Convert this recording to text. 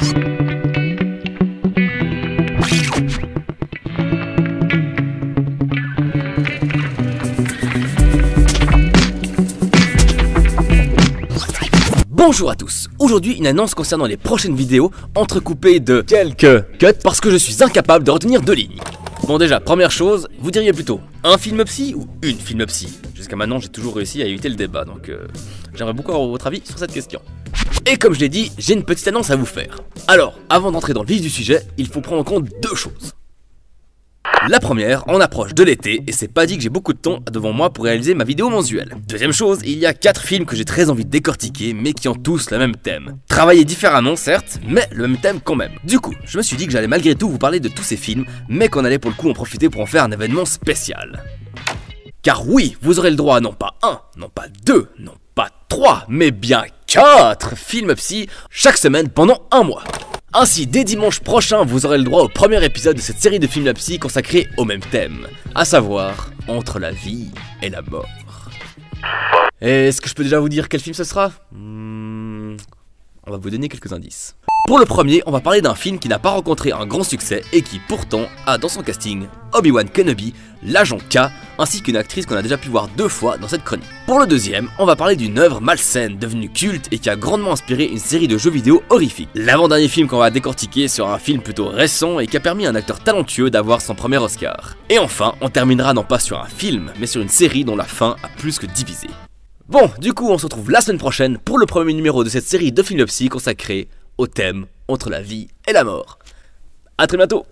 Bonjour à tous, aujourd'hui une annonce concernant les prochaines vidéos entrecoupées de quelques cuts parce que je suis incapable de retenir deux lignes. Bon déjà, première chose, vous diriez plutôt un film psy ou une film psy? Jusqu'à maintenant j'ai toujours réussi à éviter le débat, donc j'aimerais beaucoup avoir votre avis sur cette question. Et comme je l'ai dit, j'ai une petite annonce à vous faire. Alors, avant d'entrer dans le vif du sujet, il faut prendre en compte deux choses. La première, on approche de l'été et c'est pas dit que j'ai beaucoup de temps devant moi pour réaliser ma vidéo mensuelle. Deuxième chose, il y a 4 films que j'ai très envie de décortiquer mais qui ont tous le même thème. Travaillés différemment certes, mais le même thème quand même. Du coup, je me suis dit que j'allais malgré tout vous parler de tous ces films, mais qu'on allait pour le coup en profiter pour en faire un événement spécial. Car oui, vous aurez le droit à non pas 1, non pas 2, non pas 3, mais bien 4 films psy chaque semaine pendant un mois. Ainsi, dès dimanche prochain, vous aurez le droit au premier épisode de cette série de films psy consacrés au même thème, à savoir, entre la vie et la mort. Est-ce que je peux déjà vous dire quel film ce sera? On va vous donner quelques indices. Pour le premier, on va parler d'un film qui n'a pas rencontré un grand succès et qui pourtant a dans son casting Obi-Wan Kenobi, l'agent K, ainsi qu'une actrice qu'on a déjà pu voir 2 fois dans cette chronique. Pour le deuxième, on va parler d'une œuvre malsaine, devenue culte et qui a grandement inspiré une série de jeux vidéo horrifiques. L'avant-dernier film qu'on va décortiquer sera un film plutôt récent et qui a permis à un acteur talentueux d'avoir son premier Oscar. Et enfin, on terminera non pas sur un film, mais sur une série dont la fin a plus que divisé. Bon, du coup, on se retrouve la semaine prochaine pour le premier numéro de cette série de films psy consacrée au thème entre la vie et la mort. A très bientôt.